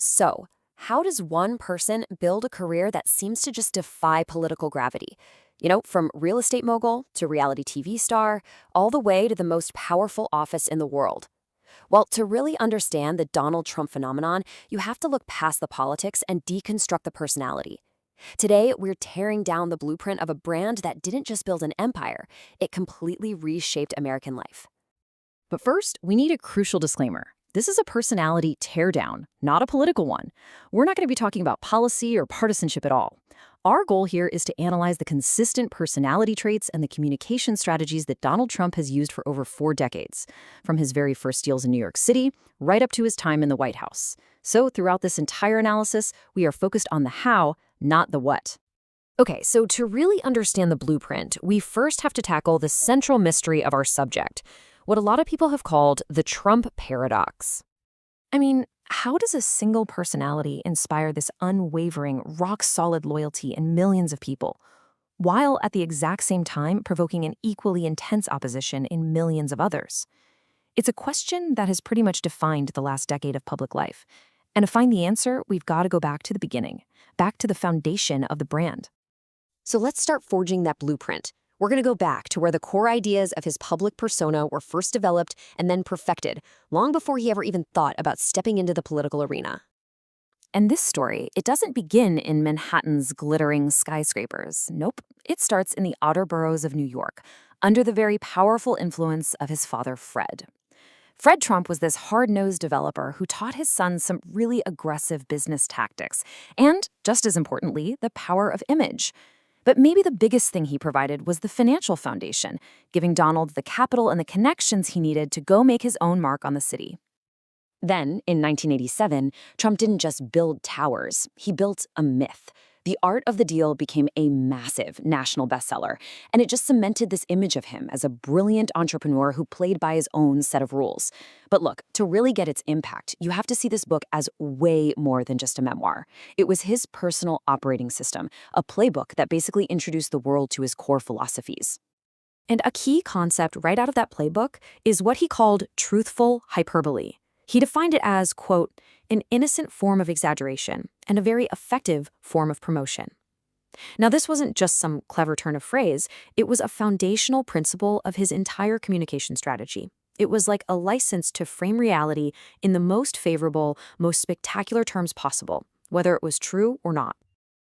So, how does one person build a career that seems to just defy political gravity? From real estate mogul to reality TV star, all the way to the most powerful office in the world. Well, to really understand the Donald Trump phenomenon, you have to look past the politics and deconstruct the personality. Today, we're tearing down the blueprint of a brand that didn't just build an empire, it completely reshaped American life. But first, we need a crucial disclaimer. This is a personality teardown, not a political one. We're not going to be talking about policy or partisanship at all. Our goal here is to analyze the consistent personality traits and the communication strategies that Donald Trump has used for over 4 decades, from his very first deals in New York City right up to his time in the White House. So throughout this entire analysis, we are focused on the how, not the what. Okay, so to really understand the blueprint, we first have to tackle the central mystery of our subject, what a lot of people have called the Trump paradox. I mean, how does a single personality inspire this unwavering, rock-solid loyalty in millions of people, while at the exact same time provoking an equally intense opposition in millions of others? It's a question that has pretty much defined the last decade of public life. And to find the answer, we've got to go back to the beginning, back to the foundation of the brand. So let's start forging that blueprint. We're going to go back to where the core ideas of his public persona were first developed and then perfected, long before he ever even thought about stepping into the political arena. And this story, it doesn't begin in Manhattan's glittering skyscrapers. Nope, it starts in the outer boroughs of New York, under the very powerful influence of his father, Fred. Fred Trump was this hard-nosed developer who taught his son some really aggressive business tactics, and, just as importantly, the power of image. But maybe the biggest thing he provided was the financial foundation, giving Donald the capital and the connections he needed to go make his own mark on the city. Then, in 1987, Trump didn't just build towers, he built a myth. The Art of the Deal became a massive national bestseller, and it just cemented this image of him as a brilliant entrepreneur who played by his own set of rules. But look, to really get its impact, you have to see this book as way more than just a memoir. It was his personal operating system, a playbook that basically introduced the world to his core philosophies. And a key concept right out of that playbook is what he called truthful hyperbole. He defined it as, quote, an innocent form of exaggeration and a very effective form of promotion. Now, this wasn't just some clever turn of phrase. It was a foundational principle of his entire communication strategy. It was like a license to frame reality in the most favorable, most spectacular terms possible, whether it was true or not.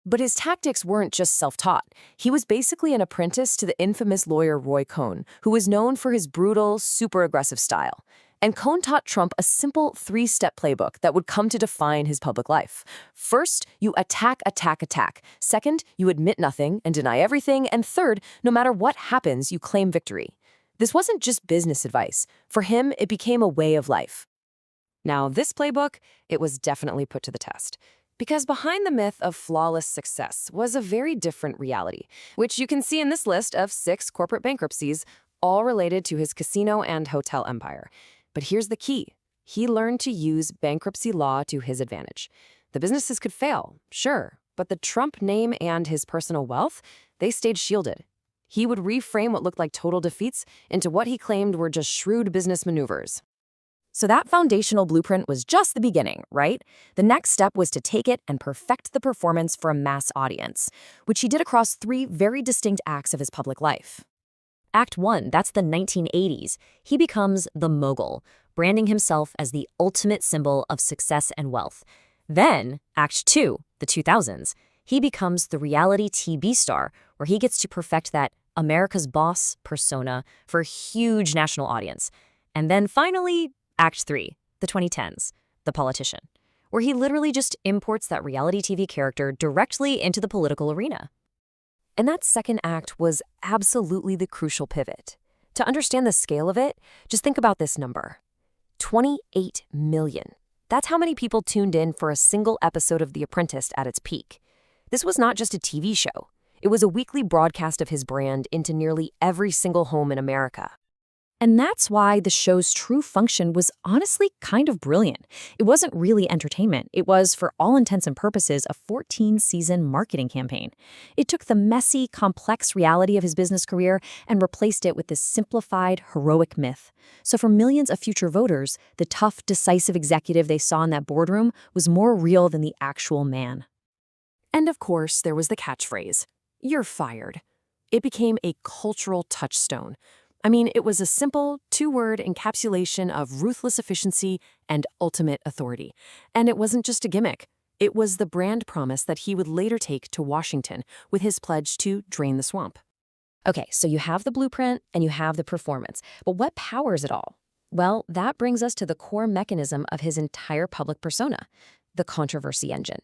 But his tactics weren't just self-taught. He was basically an apprentice to the infamous lawyer Roy Cohn, who was known for his brutal, super aggressive style. And Cohn taught Trump a simple 3-step playbook that would come to define his public life. First, you attack, attack, attack. Second, you admit nothing and deny everything. And third, no matter what happens, you claim victory. This wasn't just business advice. For him, it became a way of life. Now, this playbook, it was definitely put to the test. Because behind the myth of flawless success was a very different reality, which you can see in this list of 6 corporate bankruptcies, all related to his casino and hotel empire. But here's the key. He learned to use bankruptcy law to his advantage. The businesses could fail, sure, but the Trump name and his personal wealth, they stayed shielded. He would reframe what looked like total defeats into what he claimed were just shrewd business maneuvers. So that foundational blueprint was just the beginning, right? The next step was to take it and perfect the performance for a mass audience, which he did across 3 very distinct acts of his public life. Act 1, that's the 1980s. He becomes the Mogul, branding himself as the ultimate symbol of success and wealth. Then, Act 2, the 2000s, he becomes the reality TV star, where he gets to perfect that America's boss persona for a huge national audience. And then finally, Act 3, the 2010s, the politician, where he literally just imports that reality TV character directly into the political arena. And that second act was absolutely the crucial pivot. To understand the scale of it, just think about this number. 28 million. That's how many people tuned in for a single episode of The Apprentice at its peak. This was not just a TV show. It was a weekly broadcast of his brand into nearly every single home in America. And that's why the show's true function was honestly kind of brilliant. It wasn't really entertainment. It was, for all intents and purposes, a 14-season marketing campaign. It took the messy, complex reality of his business career and replaced it with this simplified, heroic myth. So for millions of future voters, the tough, decisive executive they saw in that boardroom was more real than the actual man. And of course, there was the catchphrase, "You're fired." It became a cultural touchstone. I mean, it was a simple two-word encapsulation of ruthless efficiency and ultimate authority. And it wasn't just a gimmick. It was the brand promise that he would later take to Washington with his pledge to drain the swamp. Okay, so you have the blueprint and you have the performance, but what powers it all? Well, that brings us to the core mechanism of his entire public persona, the controversy engine.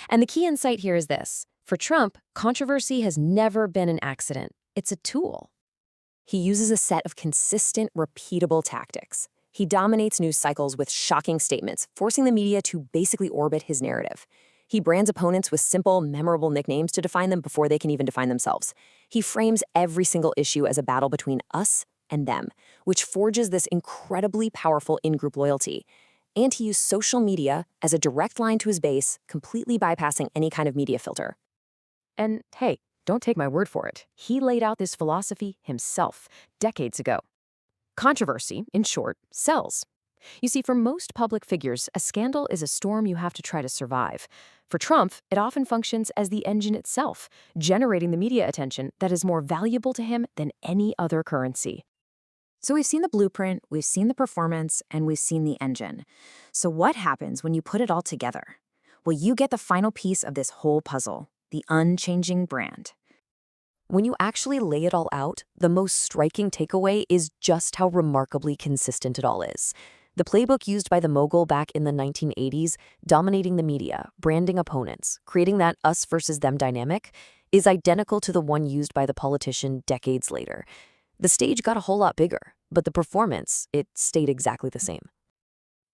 And the key insight here is this. For Trump, controversy has never been an accident. It's a tool. He uses a set of consistent, repeatable tactics. He dominates news cycles with shocking statements, forcing the media to basically orbit his narrative. He brands opponents with simple, memorable nicknames to define them before they can even define themselves. He frames every single issue as a battle between us and them, which forges this incredibly powerful in-group loyalty. And he used social media as a direct line to his base, completely bypassing any kind of media filter. And hey, don't take my word for it. He laid out this philosophy himself decades ago. Controversy, in short, sells. You see, for most public figures, a scandal is a storm you have to try to survive. For Trump, it often functions as the engine itself, generating the media attention that is more valuable to him than any other currency. So we've seen the blueprint, we've seen the performance, and we've seen the engine. So what happens when you put it all together? Well, you get the final piece of this whole puzzle, the unchanging brand. When you actually lay it all out, the most striking takeaway is just how remarkably consistent it all is. The playbook used by the Mogul back in the 1980s, dominating the media, branding opponents, creating that us versus them dynamic, is identical to the one used by the politician decades later. The stage got a whole lot bigger, but the performance, it stayed exactly the same.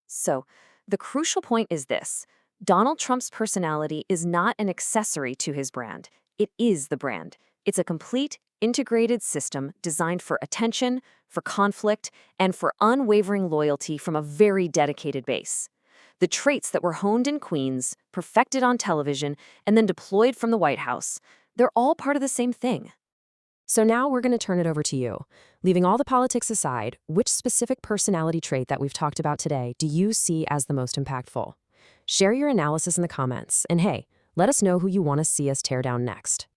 So, the crucial point is this. Donald Trump's personality is not an accessory to his brand. It is the brand. It's a complete, integrated system designed for attention, for conflict, and for unwavering loyalty from a very dedicated base. The traits that were honed in Queens, perfected on television, and then deployed from the White House, they're all part of the same thing. So now we're going to turn it over to you. Leaving all the politics aside, which specific personality trait that we've talked about today do you see as the most impactful? Share your analysis in the comments, and hey, let us know who you want to see us tear down next.